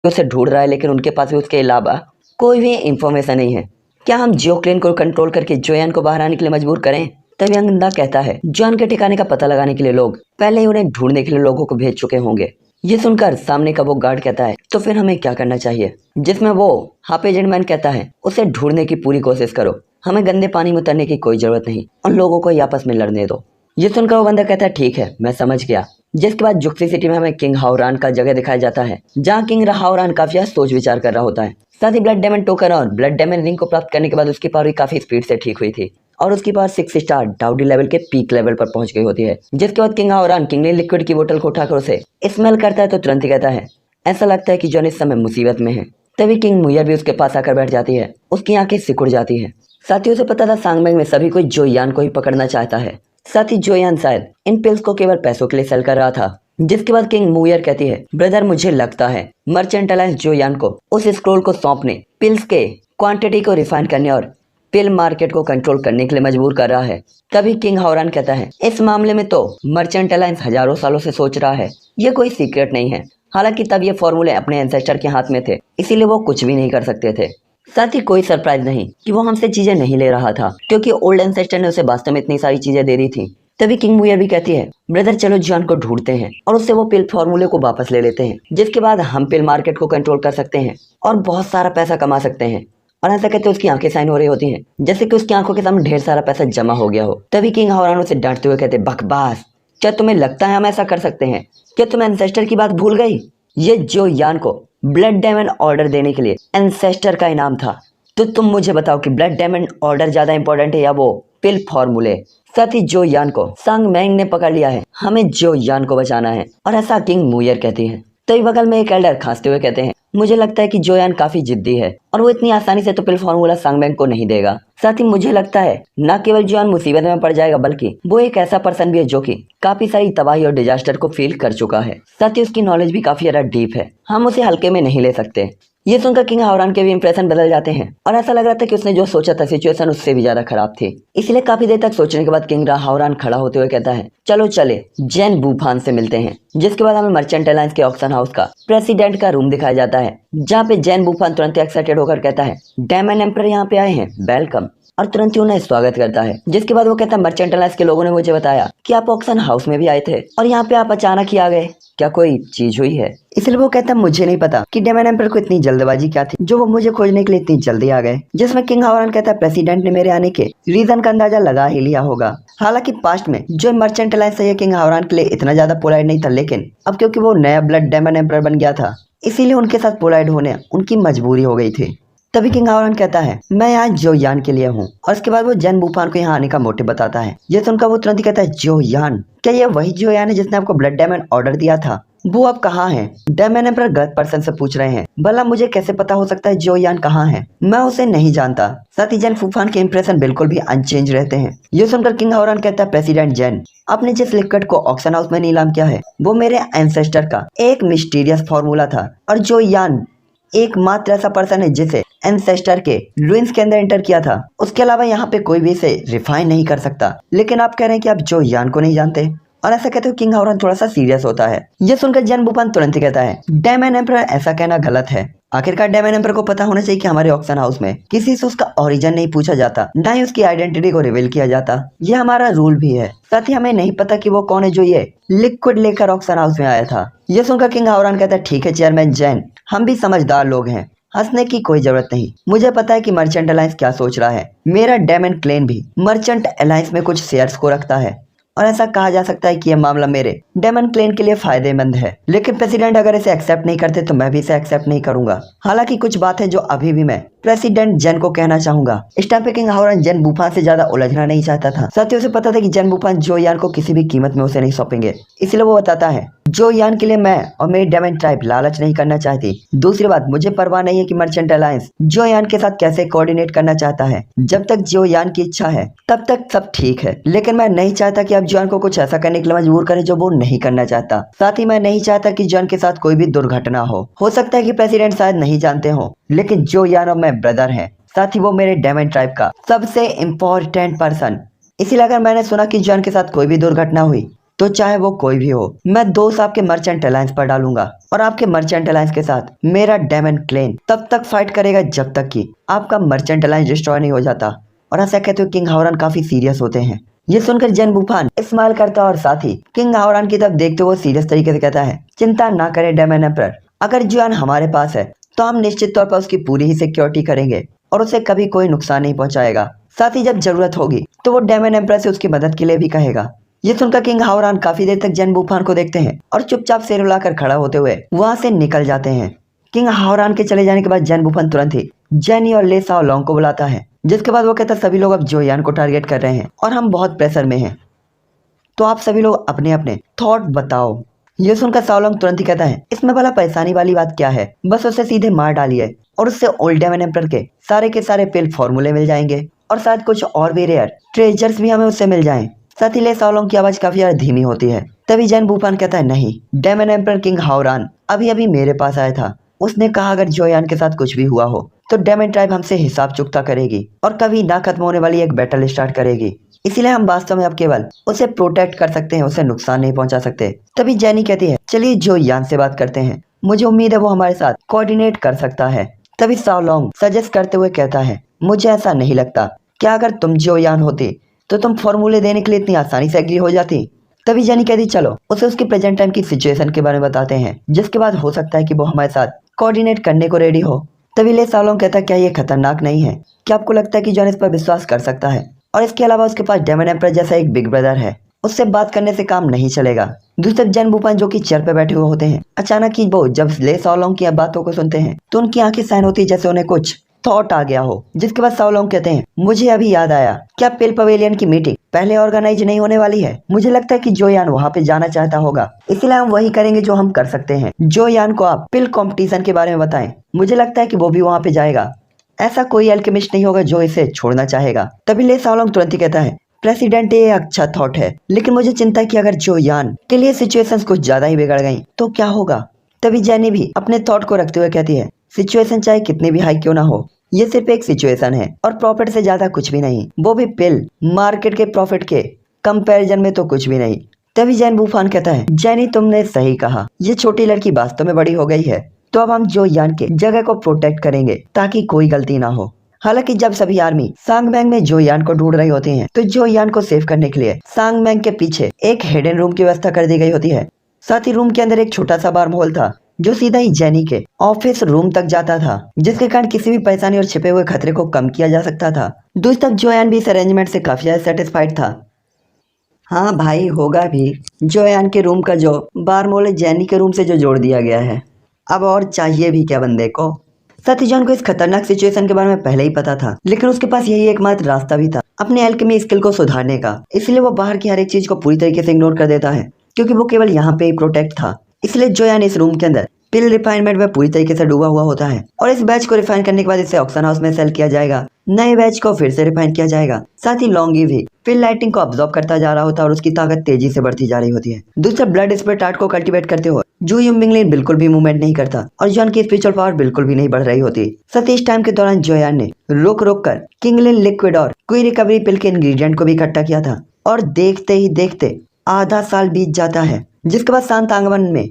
उसे ढूंढ रहा है, लेकिन उनके पास भी उसके अलावा कोई भी इंफॉर्मेशन नहीं है। क्या हम जियोक्लेन को कंट्रोल करके जोयान को बाहर आने के लिए मजबूर करें? तभी अंगदा कहता है जोयान के ठिकाने का पता लगाने के लिए लोग पहले ही उन्हें ढूंढने के लिए लोगों को भेज चुके होंगे। ये सुनकर सामने का वो गार्ड कहता है तो फिर हमें क्या करना चाहिए? जिसमें वो हाफ एजेंट मैन कहता है उसे ढूंढने की पूरी कोशिश करो, हमें गंदे पानी में उतरने की कोई जरूरत नहीं, उन लोगों को ही आपस में लड़ने दो। ये सुनकर वो बंदा कहता है ठीक है, मैं समझ गया। जिसके बाद जुक्सी सिटी में हमें किंग हावरान का जगह दिखाया जाता है, जहाँ किंग हावरान काफी सोच विचार कर रहा होता है। साथ ही ब्लड डायमंड टोकन और ब्लड डायमंड रिंग को प्राप्त करने के बाद उसकी पावर भी काफी स्पीड से ठीक हुई थी और उसकी पावर 6 स्टार डाउडी लेवल के पीक लेवल पर पहुंच गई होती है। जिसके बाद किंग हावरान किंगली लिक्विड की बोतल को उठाकर उसे स्मेल करता है तो तुरंत ही कहता है ऐसा लगता है कि जॉन इस समय मुसीबत में है। तभी किंग मुयर भी उसके पास आकर बैठ जाती है, उसकी आंखें सिकुड़ जाती है। साथ ही उसे पता था सांगमेंग में सभी कोई जोयान को ही पकड़ना चाहता है। साथ ही जोयान शायद इन पिल्स को केवल पैसों के लिए सेल कर रहा था। जिसके बाद किंग मुयर कहती है ब्रदर मुझे लगता है मर्चेंट अलायंस जोयान को उस स्क्रोल को सौंपने, पिल्स के क्वांटिटी को रिफाइन करने और पिल मार्केट को कंट्रोल करने के लिए मजबूर कर रहा है। तभी किंग हावरान कहता है इस मामले में तो मर्चेंट अलायंस हजारों सालों से सोच रहा है, ये कोई सीक्रेट नहीं है। हालांकि तब ये फॉर्मूले अपने एंसेस्टर के हाथ में थे, इसीलिए वो कुछ भी नहीं कर सकते थे। साथ ही कोई सरप्राइज नहीं कि वो हमसे चीजें नहीं ले रहा था, क्योंकि ओल्ड एंसेस्टर ने उसे वास्तव में इतनी सारी चीजें दे दी थी। तभी किंग मुयर भी कहती है ब्रदर चलो जॉन को ढूंढते हैं और उससे वो पिल फॉर्मूले को वापस ले लेते हैं, जिसके बाद हम पिल मार्केट को कंट्रोल कर सकते हैं और बहुत सारा पैसा कमा सकते हैं। और ऐसा कहते उसकी आंखें साइन हो रही होती हैं, जैसे कि उसकी आंखों के सामने ढेर सारा पैसा जमा हो गया हो। तभी किंग हावरान उसे डांटते हुए कहते बकवास, क्या तुम्हें लगता है हम ऐसा कर सकते हैं? क्या तुम एंसेस्टर की बात भूल गई? ये जोयान को ब्लड डायमंड ऑर्डर देने के लिए एंसेस्टर का इनाम था। तो तुम मुझे बताओ कि ब्लड डायमंड ऑर्डर ज्यादा इंपॉर्टेंट है या वो पिल फॉर्मूले? साथ ही जोयान को सांगमेंग ने पकड़ लिया है, हमें जोयान को बचाना है, और ऐसा किंग मुयर कहती है। तो बगल में एक एल्डर खांसते हुए कहते हैं मुझे लगता है कि जोयान काफी जिद्दी है और वो इतनी आसानी से तो पिल फॉर्मूला सांगमेंग को नहीं देगा। साथ ही मुझे लगता है न केवल जोयान मुसीबत में पड़ जाएगा, बल्कि वो एक ऐसा पर्सन भी है जो कि काफी सारी तबाही और डिजास्टर को फील कर चुका है। साथ ही उसकी नॉलेज भी काफी ज्यादा डीप है, हम उसे हल्के में नहीं ले सकते। ये सुनकर किंग हावरान के भी इंप्रेशन बदल जाते हैं और ऐसा लग रहा था कि उसने जो सोचा था सिचुएशन उससे भी ज्यादा खराब थी। इसलिए काफी देर तक सोचने के बाद किंग हावरान खड़ा होते हुए कहता है चलो चले जैन वुफान से मिलते हैं। जिसके बाद हमें मर्चेंट अलायंस के ऑक्शन हाउस का प्रेसिडेंट का रूम दिखाया जाता है, जहाँ पे जैन वुफान तुरंत एक्साइटेड होकर कहता है डायमंड एम्पर यहाँ पे आए हैं, वेलकम, और तुरंत ही उन्हें स्वागत करता है। जिसके बाद वो कहता है मर्चेंट अलायंस के लोगों ने मुझे बताया कि आप ऑक्शन हाउस में भी आए थे और यहाँ पे आप अचानक ही आ गए, क्या कोई चीज हुई है? इसलिए वो कहता है मुझे नहीं पता कि डायमंड एम्पर को इतनी जल्दबाजी क्या थी जो वो मुझे खोजने के लिए इतनी जल्दी आ गए। जिसमें किंग हावरान कहता है प्रेसिडेंट ने मेरे आने के रीजन का अंदाजा लगा ही लिया होगा। हालांकि पास्ट में जो मर्चेंट अलायंस है ये किंग हावरान के लिए इतना ज्यादा पोलाइट नहीं था, लेकिन अब क्योंकि वो नया ब्लड डायमंड एम्पर बन गया था, इसीलिए उनके साथ पोलाइट होने उनकी मजबूरी हो गई थी। तभी किंग हावरान कहता है मैं यहाँ जोयान के लिए हूँ, और उसके बाद वो जैन वुफान को यहाँ आने का मोटिव बताता है। ये सुनकर वो तुरंत ही कहता है जोयान, क्या ये वही जोयान है जिसने आपको ब्लड डायमंड ऑर्डर दिया था? वो अब कहाँ है? डायमंड एम्पर गलत पर्सन से पूछ रहे हैं, भला मुझे कैसे पता हो सकता है जोयान कहाँ है? मैं उसे नहीं जानता। साथ ही जैन वुफान के इंप्रेशन बिल्कुल भी अनचेंज रहते हैं। ये सुनकर किंग हावरान कहता है प्रेसिडेंट जैन, आपने जिस लिक्विड को ऑक्शन हाउस में नीलाम किया है वो मेरे एंसेस्टर का एक मिस्टीरियस फॉर्मूला था, और जोयान एकमात्र ऐसा पर्सन है जिसे एंसेस्टर के रुइंस के अंदर एंटर किया था। उसके अलावा यहाँ पे कोई भी इसे रिफाइन नहीं कर सकता। लेकिन आप कह रहे हैं कि आप जोयान को नहीं जानते, और ऐसा कहते हो किंग हावरान थोड़ा सा सीरियस होता है। ये सुनकर जैन वुफान तुरंत ही कहता है डायमंड एम्पर ऐसा कहना गलत है। आखिरकार डायमंड एम्पर को पता होना चाहिए कि हमारे ऑक्शन हाउस में किसी से उसका ओरिजिन नहीं पूछा जाता, ना ही उसकी आइडेंटिटी को रिवील किया जाता। ये हमारा रूल भी है। साथ ही हमें नहीं पता कि वो कौन है जो ये लिक्विड लेकर ऑक्शन हाउस में आया था। ये सुनकर किंग हावरान कहता है ठीक है चेयरमैन जैन, हम भी समझदार लोग हैं, हंसने की कोई जरूरत नहीं। मुझे पता है कि मर्चेंट अलायंस क्या सोच रहा है। मेरा डायमंड क्लेन भी मर्चेंट अलायंस में कुछ शेयर्स को रखता है, और ऐसा कहा जा सकता है कि यह मामला मेरे डायमंड क्लेन के लिए फायदेमंद है। लेकिन प्रेसिडेंट अगर इसे एक्सेप्ट नहीं करते तो मैं भी इसे एक्सेप्ट नहीं करूंगा। हालांकि कुछ बात है जो अभी भी मैं प्रेसिडेंट जैन को कहना चाहूंगा। इस टाइम पे किंग हावरान जैन वुफान से ज्यादा उलझना नहीं चाहता था। साथ ही उसे पता था कि जैन वुफान जोयान को किसी भी कीमत में उसे नहीं सौंपेंगे, इसलिए वो बताता है जोयान के लिए मैं और मेरी डायमंड ट्राइब लालच नहीं करना चाहती। दूसरी बात, मुझे परवाह नहीं है कि मर्चेंट अलायंस जोयान के साथ कैसे कोऑर्डिनेट करना चाहता है। जब तक जोयान की इच्छा है तब तक सब ठीक है, लेकिन मैं नहीं चाहता कि आप जोयान को कुछ ऐसा करने के लिए मजबूर करें जो वो नहीं करना चाहता। साथ ही मैं नहीं चाहता कि जोयान के साथ कोई भी दुर्घटना हो सकता है कि प्रेसिडेंट शायद नहीं जानते हो, लेकिन जोयान और मैं ब्रदर हैं। साथ ही वो मेरे डायमंड ट्राइब का सबसे इम्पोर्टेंट पर्सन। इसीलिए अगर मैंने सुना कि जोयान के साथ कोई भी दुर्घटना हुई तो चाहे वो कोई भी हो, मैं दोस्त आपके मर्चेंट अलायंस पर डालूंगा और आपके मर्चेंट अलायंस के साथ मेरा डेमन क्लेन तब तक फाइट करेगा जब तक कि आपका मर्चेंट अलायंस डिस्ट्रॉय नहीं हो जाता। और ऐसा कहते हुए किंग हावरान काफी सीरियस होते हैं। ये सुनकर जैन वुफान स्माइल करता और साथ ही किंग हावरान की तरफ देखते हुए सीरियस तरीके से कहता है, चिंता ना करें डेमन एम्परर, अगर जुआन हमारे पास है तो हम निश्चित तौर पर उसकी पूरी ही सिक्योरिटी करेंगे और उसे कभी कोई नुकसान नहीं पहुंचाएगा। साथ ही जब जरूरत होगी तो वो डेमन एम्परर से उसकी मदद के लिए भी कहेगा। ये सुनकर किंग हावरान काफी देर तक जैन वुफान को देखते हैं और चुपचाप सिर हिलाकर खड़ा होते हुए वहां से निकल जाते हैं। किंग हावरान के चले जाने के बाद जैन वुफान तुरंत ही जेनी और ले साओलोंग को बुलाता है, जिसके बाद वो कहता है, सभी लोग अब जोयान को टारगेट कर रहे हैं और हम बहुत प्रेशर में हैं, तो आप सभी लोग अपने अपने थॉट बताओ। ये सुनकर साओलोंग तुरंत ही कहता है, इसमें भला परेशानी वाली बात क्या है, बस उसे सीधे मार डालिए और उससे ओल्ड डेमन एम्परर के सारे पिल फॉर्मूले मिल जाएंगे और शायद कुछ और भी रेयर ट्रेजर्स भी हमें उससे मिल जाएं। साथ ही ले साओलोंग की आवाज काफी ज्यादा धीमी होती है। तभी जैन वुफान कहता है, नहीं, डेमन एम्परर किंग हावरान अभी अभी मेरे पास आया था, उसने कहा अगर जोयान के साथ कुछ भी हुआ हो तो डेमन ट्राइब हमसे हिसाब चुकता करेगी और कभी ना खत्म होने वाली एक बैटल स्टार्ट करेगी, इसीलिए हम वास्तव में अब केवल उसे प्रोटेक्ट कर सकते हैं, उसे नुकसान नहीं पहुंचा सकते। तभी जेनी कहती है, चलिए जोयान से बात करते हैं, मुझे उम्मीद है वो हमारे साथ कोऑर्डिनेट कर सकता है। तभी साओलोंग सजेस्ट करते हुए कहता है, मुझे ऐसा नहीं लगता, क्या अगर तुम जोयान होती तो तुम फॉर्मूले देने के लिए इतनी आसानी से एग्री हो जाती। तभी जेनी कहती, चलो उसे उसकी प्रेजेंट टाइम की सिचुएशन के बारे में बताते हैं, जिसके बाद हो सकता है कि वो हमारे साथ कोऑर्डिनेट करने को रेडी हो। तभी ले साओलोंग कहता है, क्या ये खतरनाक नहीं है, क्या आपको लगता है कि जॉन इस पर विश्वास कर सकता है, और इसके अलावा उसके पास डेमन एम्परर जैसा एक बिग ब्रदर है, उससे बात करने से काम नहीं चलेगा। दूसरी तरफ जैन वुफान जो कि चेयर पे बैठे हुए होते हैं, अचानक ही वो जब ले साओलोंग की बातों को सुनते हैं तो उनकी आंखें साइन होती है जैसे उन्हें कुछ थॉट आ गया हो। जिसके बाद साओलोंग कहते हैं, मुझे अभी याद आया, क्या पिल पवेलियन की मीटिंग पहले ऑर्गेनाइज नहीं होने वाली है, मुझे लगता है कि जोयान वहाँ पे जाना चाहता होगा, इसलिए हम वही करेंगे जो हम कर सकते हैं। जोयान को आप पिल कंपटीशन के बारे में बताएं, मुझे लगता है कि वो भी वहाँ पे जाएगा, ऐसा कोई अल्केमिस्ट नहीं होगा जो इसे छोड़ना चाहेगा। तभी ले साओलोंग तुरंत ही कहता है, प्रेसिडेंट ये अच्छा थॉट है, लेकिन मुझे चिंता है कि अगर जोयान के लिए सिचुएशंस कुछ ज्यादा ही बिगड़ गई तो क्या होगा। तभी जेनी भी अपने थॉट को रखते हुए कहती है, सिचुएशन चाहे कितनी भी हाई क्यों ना हो, ये सिर्फ एक सिचुएशन है और प्रॉफिट से ज्यादा कुछ भी नहीं, वो भी पिल मार्केट के प्रॉफिट के कंपैरिजन में तो कुछ भी नहीं। तभी जैन वुफान कहता है, जेनी तुमने सही कहा, ये छोटी लड़की वास्तव में बड़ी हो गई है, तो अब हम जोयान के जगह को प्रोटेक्ट करेंगे ताकि कोई गलती ना हो। हालांकि जब सभी आर्मी सांगमैंग में जोयान को ढूंढ रही होती है तो जोयान को सेव करने के लिए सांगमैंग के पीछे एक हिडन रूम की व्यवस्था कर दी गई होती है। साथ ही रूम के अंदर एक छोटा सा बार होल था जो सीधा ही जेनी के ऑफिस रूम तक जाता था, जिसके कारण किसी भी परेशानी और छिपे हुए खतरे को कम किया जा सकता था। दूसरी तरफ जोयान भी इस अरेंजमेंट से काफी ज्यादा सेटिस्फाइड था। हाँ भाई, होगा भी, जोयान के रूम का जो बारमोल जेनी के रूम से जो जोड़ दिया गया है, अब और चाहिए भी क्या बंदे को। साथ ही जॉन को इस खतरनाक सिचुएशन के बारे में पहले ही पता था, लेकिन उसके पास यही एकमात्र रास्ता भी था अपने एल्केमी स्किल को सुधारने का, इसलिए वो बाहर की हर एक चीज को पूरी तरीके से इग्नोर कर देता है, क्योंकि वो केवल यहाँ पे ही प्रोटेक्ट था। इसलिए जोयान इस रूम के अंदर पिल रिफाइनमेंट में पूरी तरीके से डूबा हुआ होता है और इस बैच को रिफाइन करने के बाद इसे ऑक्शन हाउस में सेल किया जाएगा, नए बैच को फिर से रिफाइन किया जाएगा। साथ ही लॉन्गी भी पिल लाइटिंग को ऑब्जॉर्व करता जा रहा होता है और उसकी ताकत तेजी से बढ़ती जा रही होती है। दूसरा ब्लड स्प्रेट आर्ट को कल्टीवेट करते हुए जू युमिंगलिन बिल्कुल भी मूवमेंट नहीं करता और जॉन की स्पिरिचुअल पावर बिल्कुल भी नहीं बढ़ रही होती। साथ ही इस टाइम के दौरान जोयान ने रुक रुक कर किंगलिन लिक्विड और क्वी रिकवरी पिल के इंग्रेडिएंट को भी इकट्ठा किया था और देखते ही देखते आधा साल बीत जाता है, जिसके बाद शांत आंगन में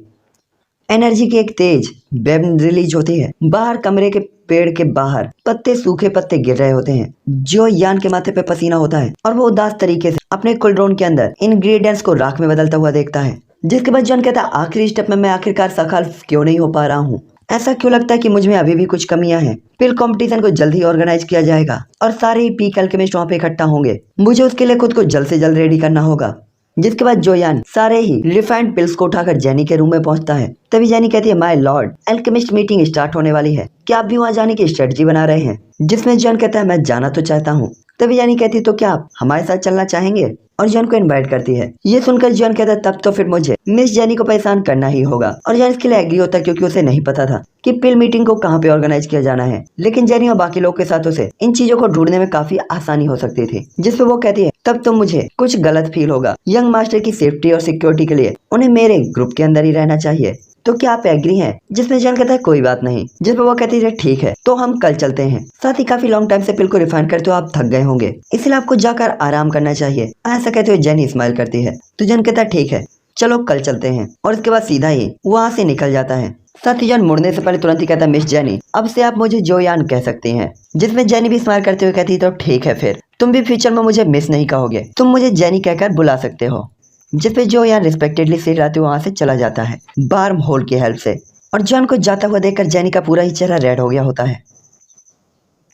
एनर्जी की एक तेज वेव रिलीज होती है। बाहर कमरे के पेड़ के बाहर पत्ते, सूखे पत्ते गिर रहे होते हैं। जो यान के माथे पे पसीना होता है और वो उदास तरीके से अपने कुलड्रोन के अंदर इंग्रेडिएंट्स को राख में बदलता हुआ देखता है। जिसके बाद जॉन कहता है, आखिरी स्टेप में मैं आखिरकार सफल क्यों नहीं हो पा रहा हूँ, ऐसा क्यों लगता है कि मुझ में अभी भी कुछ कमियां हैं। पिल कंपटीशन को जल्द ही ऑर्गेनाइज किया जाएगा और सारे ही पीक अल्केमिस्ट वहाँ पे इकट्ठा होंगे, मुझे उसके लिए खुद को जल्द से जल्द रेडी करना होगा। जिसके बाद जोयान सारे ही रिफाइंड पिल्स को उठाकर जेनी के रूम में पहुंचता है। तभी जेनी कहती है, my Lord, alchemist meeting start होने वाली है, क्या आप भी वहां जाने की स्ट्रेटजी बना रहे हैं। जिसमें जॉन कहता है, मैं जाना तो चाहता हूँ। तभी जेनी कहती है, तो क्या आप हमारे साथ चलना चाहेंगे, और जॉन को इनवाइट करती है। ये सुनकर जॉन कहता है, तब तो फिर मुझे मिस जेनी को परेशान करना ही होगा। और जॉन इसके लिए एग्री होता है क्योंकि उसे नहीं पता था कि पिल मीटिंग को कहाँ पे ऑर्गेनाइज किया जाना है। लेकिन जेनी और बाकी लोग के साथ उसे इन चीजों को ढूंढने में काफी आसानी हो सकती थी। जिसपे वो कहती है, तब तो मुझे कुछ गलत फील होगा। यंग मास्टर की सेफ्टी और सिक्योरिटी के लिए उन्हें मेरे ग्रुप के अंदर ही रहना चाहिए। तो क्या आप एग्री हैं? जिसमें जॉन कहता है कोई बात नहीं, जिस पर वो कहती है ठीक है तो हम कल चलते हैं। साथ ही काफी लॉन्ग टाइम से पिल को रिफाइन करते हो आप थक गए होंगे, इसलिए आपको जाकर आराम करना चाहिए। ऐसा कहते हुए जेनी स्माइल करती है। तो जॉन कहता है ठीक है चलो कल चलते हैं, और इसके बाद सीधा ही वहाँ से निकल जाता है। साथ ही जॉन मुड़ने से पहले तुरंत ही कहता है मिस जेनी अब से आप मुझे जोयान कह सकती हैं। जिसमें जेनी भी स्माइल करते हुए कहती है तो ठीक है फिर तुम भी फ्यूचर में मुझे मिस नहीं कहोगे, तुम मुझे जेनी कहकर बुला सकते हो। जिसपे जोयान रिस्पेक्टेडली सीट आते हुए वहाँ से चला जाता है बार्म होल की हेल्प से। और जॉन को जाता हुआ देखकर जेनी का पूरा ही चेहरा रेड हो गया होता है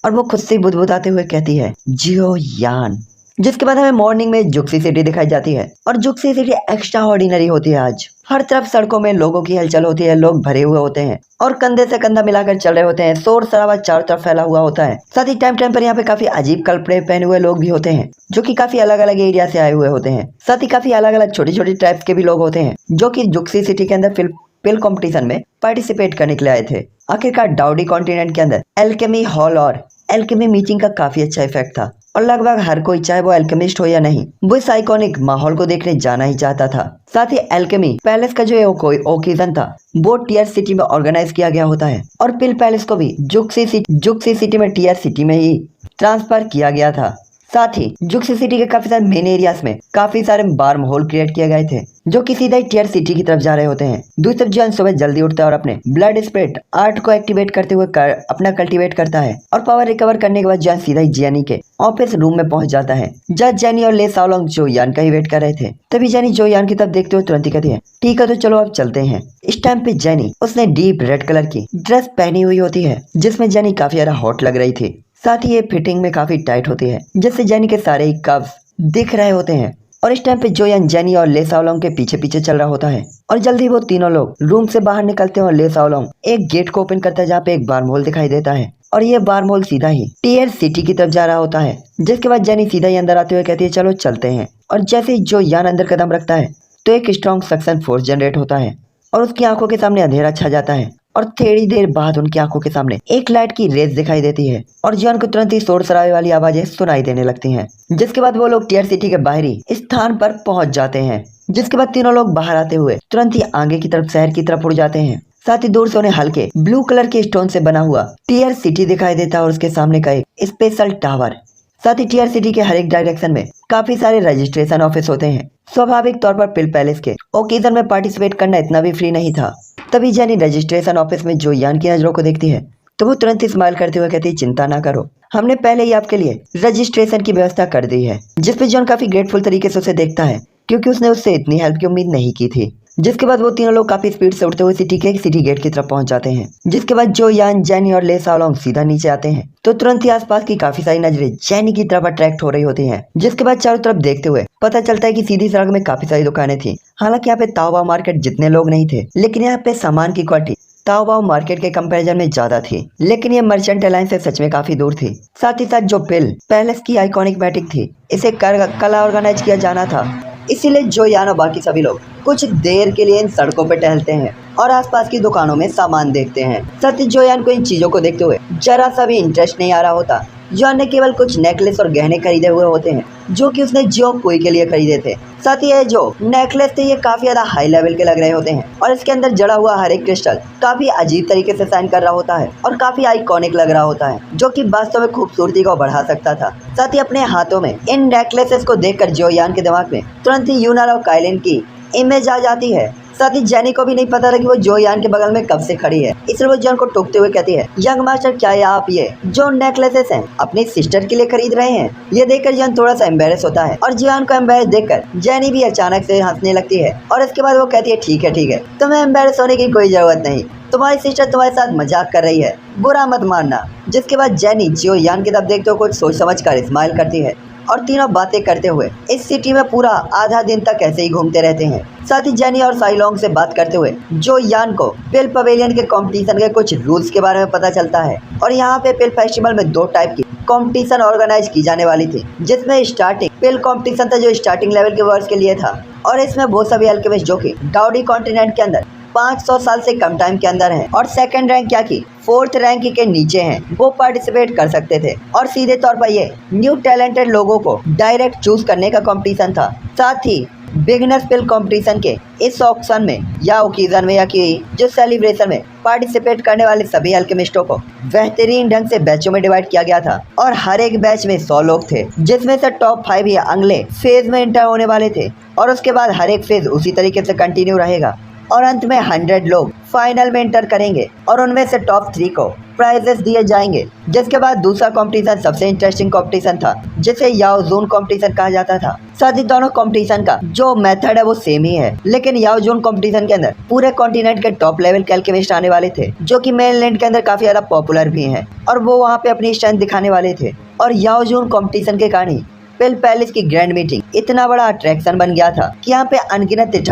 और वो खुद से बुदबुदाते हुए कहती है जियोयान। जिसके बाद हमें मॉर्निंग में जुक्सी सिटी दिखाई जाती है और जुक्सी सिटी एक्स्ट्रा ऑर्डिनरी होती है। आज हर तरफ सड़कों में लोगों की हलचल होती है, लोग भरे हुए होते हैं और कंधे से कंधा मिलाकर चल रहे होते हैं। शोर शराबा चारों तरफ फैला हुआ होता है। साथ ही टाइम टाइम पर यहाँ पे काफी अजीब कपड़े पहने हुए लोग भी होते हैं जो कि काफी अलग अलग एरिया से आए हुए होते हैं। साथ ही काफी अलग अलग छोटी छोटी टाइप्स के भी लोग होते हैं जो कि जुक्सी सिटी के अंदर पिल कंपटीशन में पार्टिसिपेट करने के लिए आए थे। आखिरकार डाउडी कॉन्टिनेंट के अंदर एल्केमी हॉल और एल्केमी मीटिंग का काफी अच्छा इफेक्ट था और लगभग हर कोई चाहे वो एल्केमिस्ट हो या नहीं वो इस आइकॉनिक माहौल को देखने जाना ही चाहता था। साथ ही एल्केमी पैलेस का जो कोई ओकेजन था वो टीयर सिटी में ऑर्गेनाइज किया गया होता है और पिल पैलेस को भी जुक्सी सिटी में टीयर सिटी में ही ट्रांसफर किया गया था। साथ ही जुक्सी सिटी के काफी सारे मेन एरियाज में काफी सारे बार्म होल क्रिएट किए गए थे जो कि सीधा ही टीयर सिटी की तरफ जा रहे होते हैं। दूसरी तरफ जॉन सुबह जल्दी उठता है और अपने ब्लड स्प्रिट आर्ट को एक्टिवेट करते हुए अपना कल्टीवेट करता है और पावर रिकवर करने के बाद जॉन सीधा ही जेनी के ऑफिस रूम में पहुंच जाता है जहाँ जेनी और ले साओलोंग जोयान का ही वेट कर रहे थे। तभी जेनी जोयान की तरफ देखते हुए तुरंत ही कहती है ठीक है तो चलो अब चलते हैं। इस टाइम पे जेनी उसने डीप रेड कलर की ड्रेस पहनी हुई होती है जिसमें जेनी काफी ज्यादा हॉट लग रही थी। साथ ही ये फिटिंग में काफी टाइट होती है जिससे जेनी के सारे ही कर्व्स दिख रहे होते हैं। और इस टाइम पे जोयान जेनी और ले साओलोंग के पीछे पीछे चल रहा होता है और जल्दी वो तीनों लोग रूम से बाहर निकलते हैं और ले साओलोंग एक गेट को ओपन करता है जहाँ पे एक बार्म होल दिखाई देता है और ये बार्म होल सीधा ही टीयर सिटी की तरफ जा रहा होता है। जिसके बाद जेनी सीधा ही अंदर आते हुए कहती है चलो चलते हैं। और जैसे ही जोयान अंदर कदम रखता है तो एक स्ट्रॉन्ग सक्शन फोर्स जनरेट होता है और उसकी आंखों के सामने अंधेरा छा जाता है और थोड़ी देर बाद उनकी आंखों के सामने एक लाइट की रेस दिखाई देती है और जॉन को तुरंत ही शोर शराबे वाली आवाजें सुनाई देने लगती हैं। जिसके बाद वो लोग टीयर सिटी के बाहरी स्थान पर पहुंच जाते हैं। जिसके बाद तीनों लोग बाहर आते हुए तुरंत ही आगे की तरफ शहर की तरफ उड़ जाते हैं। साथ ही दूर से उन्हें हल्के ब्लू कलर के स्टोन से बना हुआ टीयर सिटी दिखाई देता है और उसके सामने का एक स्पेशल टावर। साथ ही टीयर सिटी के हर एक डायरेक्शन में काफी सारे रजिस्ट्रेशन ऑफिस होते हैं। स्वाभाविक तौर पर पिल पैलेस के ओकेजन में पार्टिसिपेट करना इतना भी फ्री नहीं था। तभी जेनी रजिस्ट्रेशन ऑफिस में जोयान की नजरों को देखती है तो वो तुरंत ही स्माइल करते हुए कहती है चिंता ना करो, हमने पहले ही आपके लिए रजिस्ट्रेशन की व्यवस्था कर दी है। जिसपे जॉन काफी ग्रेटफुल तरीके से उसे देखता है क्योंकि उसने उससे इतनी हेल्प की उम्मीद नहीं की थी। जिसके बाद वो तीनों लोग काफी स्पीड से उड़ते हुए सिटी गेट की तरफ पहुंच जाते हैं। जिसके बाद जोयान जेनी और ले साओलोंग सीधा नीचे आते हैं तो तुरंत ही आसपास की काफी सारी नजरें जेनी की तरफ अट्रैक्ट हो रही होती हैं। जिसके बाद चारों तरफ देखते हुए पता चलता है कि सीधी सड़क में काफी सारी दुकानें थी। हालांकि यहाँ पे ताओबाओ मार्केट जितने लोग नहीं थे लेकिन यहाँ पे सामान की क्वालिटी ताओबाओ मार्केट के कंपैरिजन में ज्यादा थी। लेकिन ये मर्चेंट अलायंस से सच में काफी दूर थी। साथ ही साथ जो पिल पैलेस की आइकॉनिक बैटिंग थी इसे कल ऑर्गेनाइज किया जाना था, इसीलिए जोयान और बाकी सभी लोग कुछ देर के लिए इन सड़कों पर टहलते हैं और आसपास की दुकानों में सामान देखते हैं। साथ ही जोयान को इन चीजों को देखते हुए जरा सा भी इंटरेस्ट नहीं आ रहा होता। जॉन ने केवल कुछ नेकलेस और गहने खरीदे हुए होते हैं जो कि उसने जियो कोई के लिए खरीदे थे। साथ ही ये जो नेकलेस थे ये काफी ज्यादा हाई लेवल के लग रहे होते हैं और इसके अंदर जड़ा हुआ हर एक क्रिस्टल काफी अजीब तरीके से शाइन कर रहा होता है और काफी आइकॉनिक लग रहा होता है जो कि वास्तव में खूबसूरती को बढ़ा सकता था। साथ ही अपने हाथों में इन नेकलेसेस को देखकर जोयान के दिमाग में तुरंत ही यूनाल और काइलिन की इमेज आ जाती है। साथ ही जेनी को भी नहीं पता था कि वो जोयान के बगल में कब से खड़ी है, इसलिए वो जॉन को टोकते हुए कहती है यंग मास्टर क्या आप ये जो नेकलेसेस हैं अपनी सिस्टर के लिए खरीद रहे हैं। ये देखकर जॉन थोड़ा सा एम्बेरस होता है और जॉन को एम्बेरस देखकर जेनी भी अचानक से हंसने लगती है और इसके बाद वो कहती है ठीक है तुम्हें एम्बेरस होने की कोई जरूरत नहीं, तुम्हारी सिस्टर तुम्हारे साथ मजाक कर रही है, बुरा मत मानना। जिसके बाद जेनी जोयान की तरफ देखते हुए कुछ सोच समझ कर स्माइल करती है और तीनों बातें करते हुए इस सिटी में पूरा आधा दिन तक ऐसे ही घूमते रहते हैं। साथ ही जेनी और साइलोंग से बात करते हुए जोयान को पिल पवेलियन के कंपटीशन के कुछ रूल्स के बारे में पता चलता है और यहाँ पे पिल फेस्टिवल में 2 टाइप की कंपटीशन ऑर्गेनाइज की जाने वाली थी। जिसमें स्टार्टिंग पिल कंपटीशन था जो स्टार्टिंग लेवल के वर्ष के लिए था और इसमें वो सभी अल्केमिस्ट जो कि डाउडी कॉन्टिनेंट के अंदर 500 साल से कम टाइम के अंदर हैं और सेकंड रैंक क्या की 4th रैंक के नीचे हैं, वो पार्टिसिपेट कर सकते थे। और सीधे तौर पर ये न्यू टैलेंटेड लोगों को डायरेक्ट चूज करने का कंपटीशन था। साथ ही बिगिनर स्किल कंपटीशन के इस ऑक्शन में या ओकेजन में या कि जो सेलिब्रेशन में पार्टिसिपेट करने वाले सभी अल्केमिस्टों को बेहतरीन ढंग से बैचों में डिवाइड किया गया था और हर एक बैच में 100 लोग थे, जिसमें से टॉप 5 ही अगले फेज में एंटर होने वाले थे और उसके बाद हर एक फेज उसी तरीके से कंटिन्यू रहेगा और अंत में 100 लोग फाइनल में एंटर करेंगे और उनमें से टॉप 3 को प्राइजेस दिए जाएंगे। जिसके बाद दूसरा कंपटीशन सबसे इंटरेस्टिंग कंपटीशन था, जिसे याओ जून कंपटीशन कहा जाता था। साथ ही दोनों कंपटीशन का जो मेथड है वो सेम ही है, लेकिन याओ जून कंपटीशन के अंदर पूरे कॉन्टिनेंट के टॉप लेवल के अल्केमिस्ट आने वाले थे, जो कि मेनलैंड के अंदर काफी ज्यादा पॉपुलर भी हैं और वो वहाँ पे अपनी स्ट्रेंथ दिखाने वाले थे। और याओ जून कंपटीशन के कारण पिल पैलेस की ग्रैंड मीटिंग इतना बड़ा अट्रैक्शन बन गया था कि यहाँ पे अनगिनत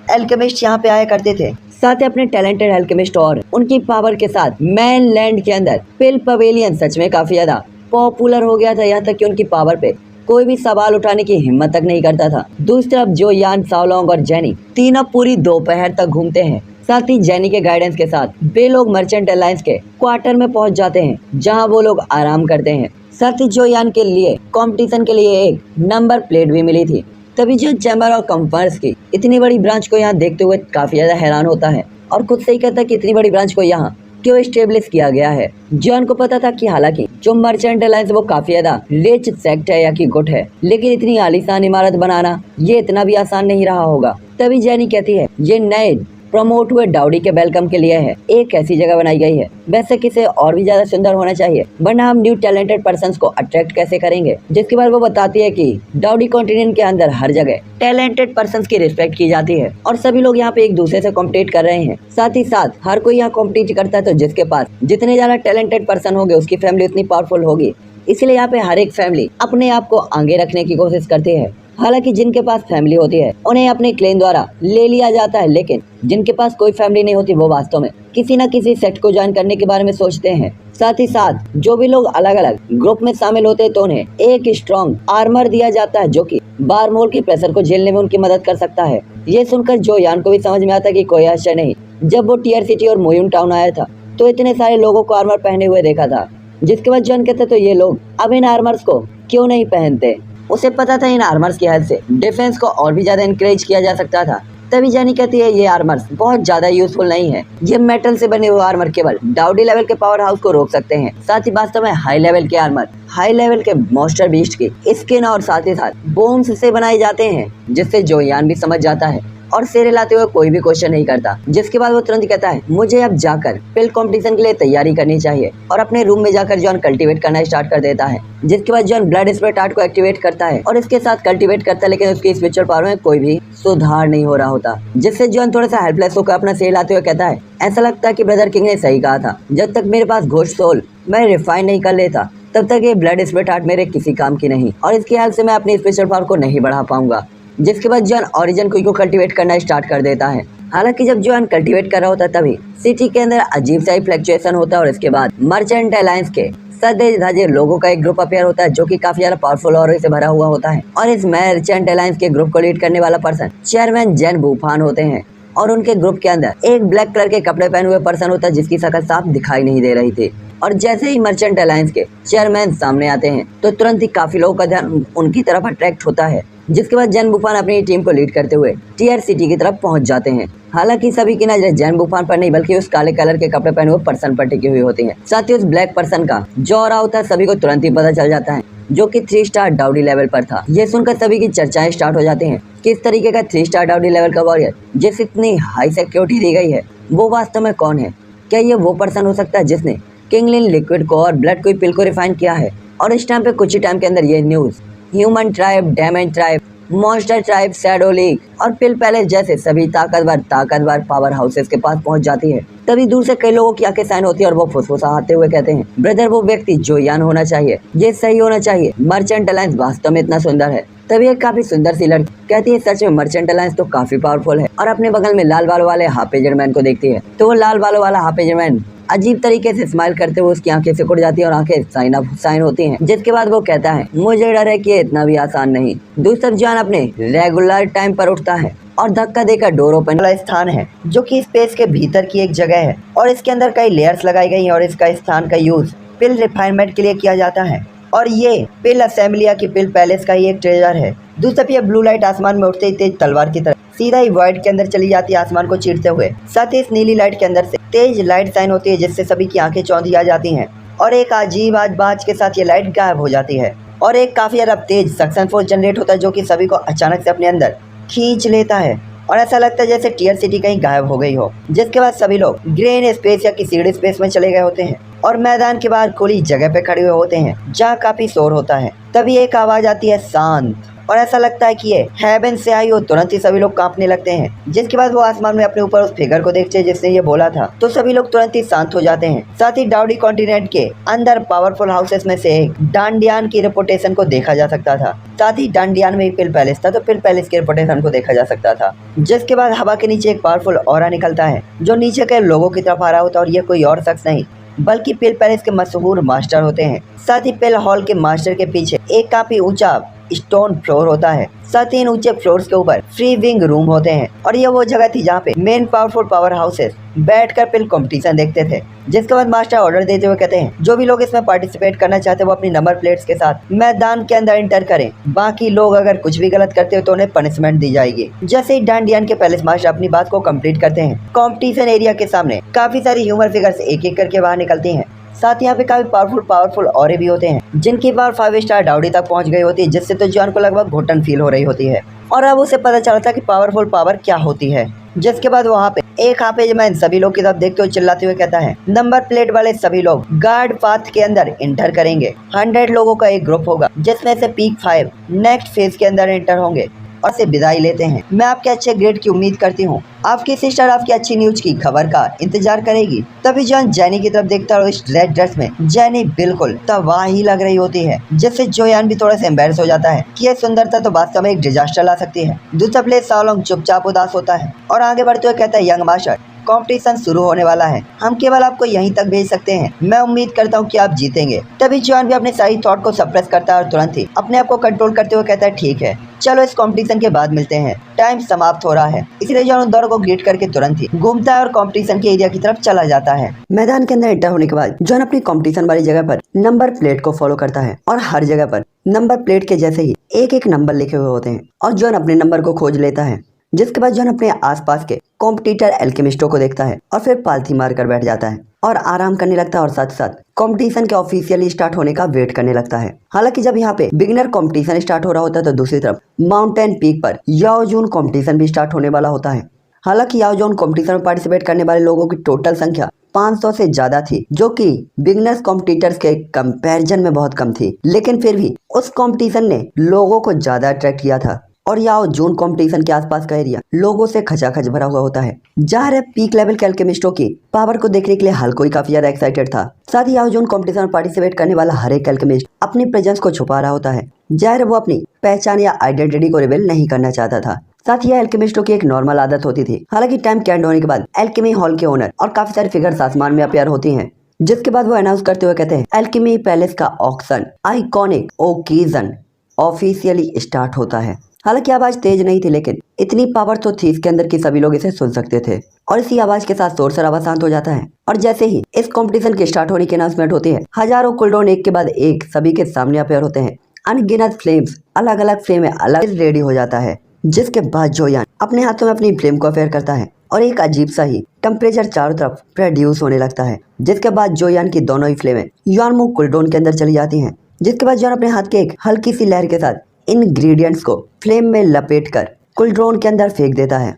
अल्केमिस्ट यहाँ पे आया करते थे। साथ ही अपने टैलेंटेड अल्केमिस्ट और उनकी पावर के साथ मेनलैंड के अंदर पिल पवेलियन सच में काफी ज्यादा पॉपुलर हो गया था, यहाँ तक कि उनकी पावर पे कोई भी सवाल उठाने की हिम्मत तक नहीं करता था। दूसरी तरफ जो यान, साओलोंग और जेनी तीनों पूरी दोपहर तक घूमते हैं। साथ ही जेनी के गाइडेंस के साथ वे लोग मर्चेंट अलायंस के क्वार्टर में पहुंच जाते हैं, जहां वो लोग आराम करते हैं। साथ ही जो यान के लिए कंपटीशन के लिए एक नंबर प्लेट भी मिली थी। तभी जो चैम्बर ऑफ कॉमर्स की इतनी बड़ी ब्रांच को यहाँ देखते हुए काफी ज्यादा हैरान होता है और खुद से ही कहता है कि इतनी बड़ी ब्रांच को यहाँ क्यों स्टेब्लिश किया गया है। जॉन को पता था कि हालांकि जो मर्चेंट अलायंस वो काफी ज्यादा रिच सेक्ट है या कि गुट है, लेकिन इतनी आलीशान इमारत बनाना ये इतना भी आसान नहीं रहा होगा। तभी जेनी कहती है ये नए प्रमोट हुए डाउडी के वेलकम के लिए है, एक ऐसी जगह बनाई गई है। वैसे किसे और भी ज्यादा सुंदर होना चाहिए, वरना हम न्यू टैलेंटेड पर्सन्स को अट्रैक्ट कैसे करेंगे। जिसके बाद वो बताती है कि डाउडी कॉन्टिनेंट के अंदर हर जगह टैलेंटेड पर्सन्स की रिस्पेक्ट की जाती है और सभी लोग यहाँ पे एक दूसरे से कॉम्पिटिट कर रहे हैं। साथ ही साथ हर कोई यहाँ कॉम्पिटिट करता है, तो जिसके पास जितने ज्यादा टैलेंटेड पर्सन होंगे उसकी फैमिली उतनी पावरफुल होगी। इसलिए यहाँ पे हर एक फैमिली अपने आप को आगे रखने की कोशिश करती है। हालांकि जिनके पास फैमिली होती है उन्हें अपने क्लेम द्वारा ले लिया जाता है, लेकिन जिनके पास कोई फैमिली नहीं होती वो वास्तव में किसी न किसी सेक्ट को ज्वाइन करने के बारे में सोचते हैं। साथ ही साथ जो भी लोग अलग अलग ग्रुप में शामिल होते हैं तो उन्हें एक स्ट्रॉन्ग आर्मर दिया जाता है, जो कि बारमोल के प्रेशर को झेलने में उनकी मदद कर सकता है। ये सुनकर जो यान को भी समझ में आता कि कोई आश्चर्य नहीं, जब वो टीयर सिटी और मोयुन टाउन आया था तो इतने सारे लोगों को आर्मर पहने हुए देखा था। जिसके बाद जॉन कहते तो ये लोग अब इन आर्मर्स को क्यों नहीं पहनते। उसे पता था इन आर्मर्स की हेल्प से डिफेंस को और भी ज्यादा इंकरेज किया जा सकता था। तभी जेनी कहती है ये आर्मर्स बहुत ज्यादा यूजफुल नहीं है, ये मेटल से बने हुए आर्मर केवल डाउडी लेवल के पावर हाउस को रोक सकते हैं। साथ ही वास्तव में हाई लेवल के आर्मर हाई लेवल के मॉन्स्टर बीस्ट की स्किन और साथ ही साथ बोन्स से बनाए जाते हैं, जिससे जो यान भी समझ जाता है और सिर हिलाते हुए कोई भी क्वेश्चन नहीं करता। जिसके बाद वो तुरंत कहता है मुझे अब जाकर पिल कंपटीशन के लिए तैयारी करनी चाहिए और अपने रूम में जाकर जॉन कल्टीवेट करना स्टार्ट कर देता है। जिसके बाद जॉन ब्लड स्प्रेट आर्ट को एक्टिवेट करता है और इसके साथ कल्टीवेट करता है, लेकिन उसकी स्पिरिचुअल पावर में कोई भी सुधार नहीं हो रहा होता। जिससे जॉन थोड़ा सा हेल्पलेस होकर अपना सिर हिलाते हुए कहता है ऐसा लगता है कि ब्रदर किंग ने सही कहा था, जब तक मेरे पास घोस्ट सोल मैं रिफाइन नहीं कर लेता तब तक ये ब्लड स्प्रेट आर्ट मेरे किसी काम की नहीं और इसकी हेल्प से मैं अपनी स्पिरिचुअल पावर को नहीं बढ़ा पाऊंगा। जिसके बाद जॉन ओरिजिन को कल्टीवेट करना स्टार्ट कर देता है। हालांकि जब जॉन कल्टीवेट कर रहा होता है तभी सिटी के अंदर अजीब सा फ्लक्चुएशन होता है और इसके बाद मर्चेंट अलायंस के सदे धाजे लोगों का एक ग्रुप अपीयर होता है, जो कि काफी ज्यादा पावरफुल और से भरा हुआ होता है। और इस मर्चेंट अलायंस के ग्रुप को लीड करने वाला पर्सन चेयरमैन जेन वुफान होते हैं और उनके ग्रुप के अंदर एक ब्लैक कलर के कपड़े पहने हुए पर्सन होता है, जिसकी शक्ल साफ दिखाई नहीं दे रही थी। और जैसे ही मर्चेंट अलायंस के चेयरमैन सामने आते हैं तो तुरंत ही काफी लोगों का ध्यान उनकी तरफ अट्रैक्ट होता है। जिसके बाद जैन बुफान अपनी टीम को लीड करते हुए टीयर सिटी की तरफ पहुंच जाते हैं। हालांकि सभी की नजर जैन बुफान पर नहीं बल्कि उस काले कलर के कपड़े पहने हुए पर्सन पर टिकी हुई होती है। साथ ही उस ब्लैक पर्सन का जो ऑरा होता है सभी को तुरंत ही पता चल जाता है, जो कि 3 स्टार डाउडी लेवल पर था। ये सुनकर सभी की चर्चाएं स्टार्ट हो जाती हैं कि इस तरीके का 3 स्टार डाउडी लेवल का वॉरियर जिस इतनी हाई सिक्योरिटी दी गई है वो वास्तव में कौन है। क्या ये वो पर्सन हो सकता है जिसने किंगलिन लिक्विड को और ब्लड कोई पिल को रिफाइन किया है। और इस टाइम पे कुछ ही टाइम के अंदर ये news human tribe, damage tribe, monster tribe, shadow league और पिल पैलेस जैसे सभी ताकतवर पावर हाउसेस के पास पहुंच जाती है। तभी दूर से कई लोगों की आंखें साइन होती है और वो फुसफुसाते हुए कहते हैं ब्रदर वो व्यक्ति जो यान होना चाहिए, ये सही होना चाहिए। मर्चेंट अलायंस वास्तव में इतना सुंदर है। तभी एक काफी सुंदर सी लड़की कहती है सच में मर्चेंट अलायंस तो काफी पावरफुल है और अपने बगल में लाल बालों वाले हाफ एजेड मैन को देखती है तो वो लाल बालों वाला हाफ एजेड मैन अजीब तरीके से स्माइल करते हुए उसकी आंखें सिकुड़ जाती है और आंखें साइन होती हैं। जिसके बाद वो कहता है, मुझे डर है कि ये इतना भी आसान नहीं। दूसरी तरफ जॉन अपने रेगुलर टाइम पर उठता है और धक्का देकर डोर ओपन वाला स्थान है जो कि स्पेस के भीतर की एक जगह है और इसके अंदर कई लेयर्स लगाई गई हैं और इसका स्थान का यूज पिल रिफाइनमेंट के लिए किया जाता है और ये पिल असेंबलिया की पिल पैलेस का ही एक ट्रेजर है। दूसरी तरफ ये ब्लू लाइट आसमान में उठते ही तेज तलवार की तरह सीधा ही वॉइड के अंदर चली जाती है, आसमान को चीरते हुए। साथ ही इस नीली लाइट के अंदर से तेज लाइट साइन होती है जिससे सभी की आंखें चौंधी आ जाती हैं और एक अजीब आवाज के साथ ये लाइट गायब हो जाती है और एक काफी ज्यादा तेज सक्शन फोर्स जनरेट होता है जो कि सभी को अचानक से अपने अंदर खींच लेता है और ऐसा लगता है जैसे टीयर सिटी कहीं गायब हो गई हो। जिसके बाद सभी लोग ग्रेन स्पेस या किसी स्पेस में चले गए होते हैं और मैदान के बाहर खुली जगह पे खड़े हुए होते हैं जहाँ काफी शोर होता है। तभी एक आवाज आती है शांत और ऐसा लगता है कि ये हेवन से आई हो। तुरंत ही सभी लोग कांपने लगते हैं। जिसके बाद वो आसमान में अपने ऊपर उस फिगर को देखते हैं जिसने ये बोला था, तो सभी लोग तुरंत ही शांत हो जाते हैं। साथ ही डाउडी कॉन्टिनेंट के अंदर पावरफुल हाउसेस में से एक डांडियान की रेपुटेशन को देखा जा सकता था। साथ ही डांडियान में एक पिल पैलेस था तो पिल पैलेस की रेपुटेशन को देखा जा सकता था। जिसके बाद हवा के नीचे एक पावरफुल ऑरा निकलता है जो नीचे के लोगों की तरफ आ रहा होता है और ये कोई और शख्स नहीं बल्कि पिल पैलेस के मशहूर मास्टर होते हैं। साथ ही पिल हॉल के मास्टर के पीछे एक काफी ऊंचा स्टोन फ्लोर होता है। साथ ही इन ऊंचे फ्लोर्स के ऊपर फ्री विंग रूम होते हैं और ये वो जगह थी जहाँ पे मेन पावरफुल पावर हाउसेस बैठकर पिल कंपटीशन देखते थे। जिसके बाद मास्टर ऑर्डर देते हुए कहते हैं जो भी लोग इसमें पार्टिसिपेट करना चाहते हैं वो अपनी नंबर प्लेट्स के साथ मैदान के अंदर एंटर करें। बाकी लोग अगर कुछ भी गलत करते हो तो उन्हें पनिशमेंट दी जाएगी। जैसे ही डांडियान के पैलेस मास्टर अपनी बात को कंप्लीट करते हैं, कंपटीशन एरिया के सामने काफी सारी ह्यूमन फिगर्स एक एक करके बाहर निकलती हैं। साथ यहाँ पे काफी पावरफुल औरे भी होते हैं जिनकी पावर 5 स्टार डाउडी तक पहुंच गई होती है, जिससे तो जॉन को लगभग घुटन फील हो रही होती है और अब उसे पता चलता है कि पावरफुल पावर क्या होती है। जिसके बाद वहाँ पे एक हाफिज मैन सभी लोग की तरफ देखते हुए चिल्लाते हुए कहता है, नंबर प्लेट वाले सभी लोग गार्ड पाथ के अंदर एंटर करेंगे। 100 लोगों का एक ग्रुप होगा जिसमें से पीक 5 नेक्स्ट फेज के अंदर एंटर होंगे और से विदाई लेते हैं। मैं आपके अच्छे ग्रेड की उम्मीद करती हूँ। आपकी सिस्टर आपकी अच्छी न्यूज की खबर का इंतजार करेगी। तभी जॉन जैनी की तरफ देखता है और इस रेड ड्रेस में जैनी बिल्कुल तबाही लग रही होती है, जिससे जोयान भी थोड़ा सा एम्बेरस हो जाता है कि यह सुंदरता तो वास्तव में एक डिजास्टर ला सकती है। दूसरा प्लेयर सालोंग चुपचाप उदास होता है और आगे बढ़ते हुए कहता है, यंग मास्टर कंपटीशन शुरू होने वाला है, हम केवल आपको यहीं तक भेज सकते हैं। मैं उम्मीद करता हूँ कि आप जीतेंगे। तभी जॉन भी अपने सारी थॉट को सप्रेस करता है और तुरंत ही अपने आप को कंट्रोल करते हुए कहता है, ठीक है चलो इस कंपटीशन के बाद मिलते हैं, टाइम समाप्त हो रहा है। इसलिए जॉन उन दोनों को ग्रीट करके तुरंत ही घूमता है और कंपटीशन के एरिया की तरफ चला जाता है। मैदान के अंदर एंटर होने के बाद जॉन अपनी कंपटीशन वाली जगह पर नंबर प्लेट को फॉलो करता है और हर जगह पर नंबर प्लेट के जैसे ही एक एक नंबर लिखे हुए होते हैं और जॉन अपने नंबर को खोज लेता है। जिसके बाद जॉन अपने आसपास के कॉम्पिटिटर एल्केमिस्टों को देखता है और फिर पालथी मारकर बैठ जाता है और आराम करने लगता है और साथ साथ कंपटीशन के ऑफिशियली स्टार्ट होने का वेट करने लगता है। हालांकि जब यहाँ पे बिगिनर कंपटीशन स्टार्ट हो रहा होता है तो दूसरी तरफ माउंटेन पीक पर याओ जून कंपटीशन भी स्टार्ट होने वाला होता है। हालांकि याओ जून कंपटीशन में पार्टिसिपेट करने वाले लोगों की टोटल संख्या 500 से ज्यादा थी, जो कि बिगिनर्स कॉम्पिटिटर्स के कंपैरिजन में बहुत कम थी, लेकिन फिर भी उस कंपटीशन ने लोगों को ज्यादा अट्रैक्ट किया था। और याओ जून कंपटीशन के आसपास का एरिया लोगों से खचाखच भरा हुआ होता है। जाहिर है पीक लेवल के एल्केमिस्टों की पावर को देखने के लिए हर कोई काफी ज्यादा एक्साइटेड था। साथ ही याओ जून कंपटीशन में पार्टिसिपेट करने वाला हर एक एल्केमिस्ट अपनी प्रेजेंस को छुपा रहा होता है। जाहिर है वो अपनी पहचान या आइडेंटिटी को रिवील नहीं करना चाहता था। साथ ही एल्केमिस्टों की एक नॉर्मल आदत होती थी। हालांकि टाइम के एंड होने के बाद एल्केमी हॉल के ओनर और काफी सारी फिगर्स आसमान में अपेयर होती हैं। जिसके बाद वो अनाउंस करते हुए कहते हैं, एल्केमी पैलेस का auction iconic occasion officially start होता है। हालांकि आवाज तेज नहीं थी, लेकिन इतनी पावर तो थी इसके अंदर कि सभी लोग इसे सुन सकते थे और इसी आवाज के साथ शोर शराबा शांत हो जाता है। और जैसे ही इस कंपटीशन के स्टार्ट होने की अनाउंसमेंट होती है, हजारों कुलडॉन एक के बाद एक सभी के सामने अपेयर होते हैं। अनगिनत फ्लेम्स अलग अलग फ्लेम में अलग रेडी हो जाता है। जिसके बाद जोयान अपने हाथों में अपनी फ्लेम को अफेयर करता है और एक अजीब सा ही टेम्परेचर चारों तरफ प्रोड्यूस होने लगता है। जिसके बाद जोयान की दोनों ही फ्लेमें यानमू कुलडॉन के अंदर चली जाती हैं। जिसके बाद जोयान अपने हाथ के एक हल्की सी लहर के साथ इंग्रेडिएंट्स को फ्लेम में लपेटकर कुलड्रोन के अंदर फेंक देता है।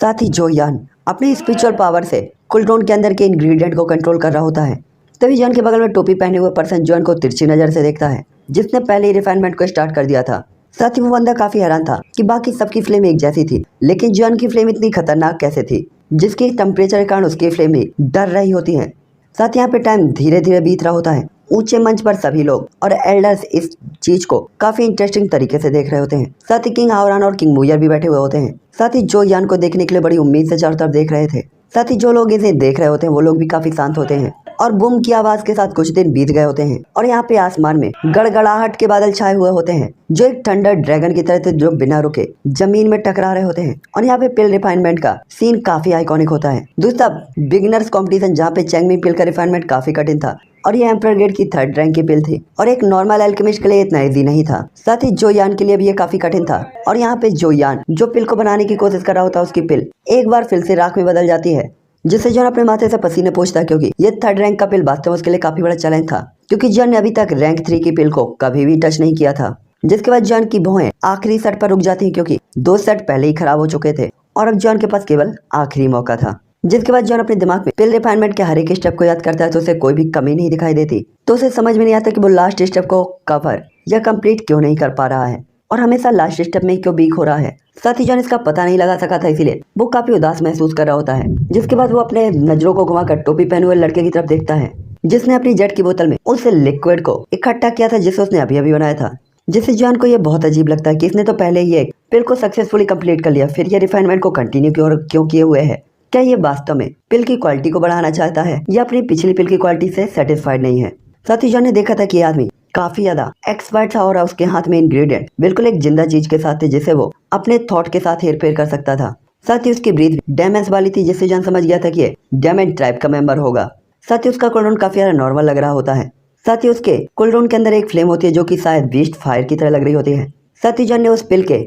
साथ ही जोयान अपनी स्पिरिचुअल पावर से कुलड्रोन के अंदर के इंग्रेडिएंट को कंट्रोल कर रहा होता है। तभी जॉन के बगल में टोपी पहने हुए पर्सन जॉन को तिरछी नजर से देखता है, जिसने पहले ही रिफाइनमेंट को स्टार्ट कर दिया था। साथ ही वो बंदा काफी हैरान था कि बाकी सबकी फ्लेम एक जैसी थी, लेकिन जॉन की फ्लेम इतनी खतरनाक कैसे थी, जिसके टेम्परेचर के कारण उसकी फ्लेम भी डर रही होती है। साथ ही यहाँ पे टाइम धीरे धीरे बीत रहा होता है। ऊंचे मंच पर सभी लोग और एल्डर्स इस चीज को काफी इंटरेस्टिंग तरीके से देख रहे होते हैं। साथ ही किंग हावरान और किंग मुयर भी बैठे हुए होते हैं। साथ ही जोयान को देखने के लिए बड़ी उम्मीद से चारों तरफ देख रहे थे। साथ ही जो लोग इसे देख रहे होते हैं वो लोग भी काफी शांत होते हैं और बूम की आवाज के साथ कुछ दिन बीत गए होते हैं और यहाँ पे आसमान में गड़गड़ाहट के बादल छाए हुए होते हैं जो एक थंडर ड्रैगन की तरह थे जो बिना रुके जमीन में टकरा रहे होते हैं। और यहाँ पे पिल रिफाइनमेंट का सीन काफी आइकॉनिक होता है। दूसरा बिगिनर्स कंपटीशन जहाँ पे चैंगमिंग पिल का रिफाइनमेंट काफी कठिन था और ये एम्परर ग्रेड की 3rd रैंक की पिल थी और एक नॉर्मल एल्केमिस्ट के लिए इतना इजी नहीं था। साथ ही जोयान के लिए भी ये काफी कठिन था और यहाँ पे जोयान जो पिल को बनाने की कोशिश कर रहा होता है उसकी पिल एक बार फिर से राख में बदल जाती है जिससे जॉन अपने माथे से पसीने पोंछता है क्योंकि ये 3rd रैंक का पिल वास्तव में उसके लिए काफी बड़ा चैलेंज था क्योंकि जॉन ने अभी तक रैंक 3 की पिल को कभी भी टच नहीं किया था। जिसके बाद जॉन की भौहें आखिरी सेट पर रुक जाती है क्योंकि 2 सेट पहले ही खराब हो चुके थे और अब जॉन के पास केवल आखिरी मौका था। जिसके बाद जॉन अपने दिमाग में पिल रिफाइनमेंट के हर एक स्टेप को याद करता है तो उसे कोई भी कमी नहीं दिखाई देती। तो उसे समझ में नहीं आता कि वो लास्ट स्टेप को कवर या कंप्लीट क्यों नहीं कर पा रहा है और हमेशा लास्ट स्टेप में क्यों वीक हो रहा है। साथ ही जॉन इसका पता नहीं लगा सका था इसीलिए वो काफी उदास महसूस कर रहा होता है। जिसके बाद वो अपने नजरों को घुमाकर टोपी पहने हुए लड़के की तरफ देखता है जिसने अपनी जेट की बोतल में उस लिक्विड को इकट्ठा किया था जिसे उसने अभी अभी बनाया था। जिससे जॉन को ये बहुत अजीब लगता है कि इसने तो पहले ही एक पिल को सक्सेसफुली कंप्लीट कर लिया फिर ये रिफाइनमेंट को कंटिन्यू क्यों किए हुए है। क्या ये वास्तव में पिल की क्वालिटी को बढ़ाना चाहता है या अपनी पिछली पिल की क्वालिटी से सेटिस्फाइड नहीं है। साथ ही जॉन ने देखा था कि ये आदमी काफी ज्यादा एक्सपर्ट था और उसके हाथ में इंग्रेडिएंट बिल्कुल एक जिंदा चीज के साथ थे जिसे वो अपने थॉट के साथ हेर फेर कर सकता था। साथ ही उसकी ब्रीथ डैमेज वाली थी जिससे जॉन समझ गया था कि ये डैमेज ट्राइब का मेंबर होगा। साथ ही उसका कूलडाउन काफी ज्यादा नॉर्मल लग रहा होता है। साथ ही उसके कूलडाउन के अंदर एक फ्लेम होती है जो कि शायद बीस्ट फायर की तरह लग रही होती है। साथ ही जॉन ने उस पिल के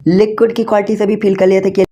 लिक्विड की क्वालिटी से भी फील कर लिया था कि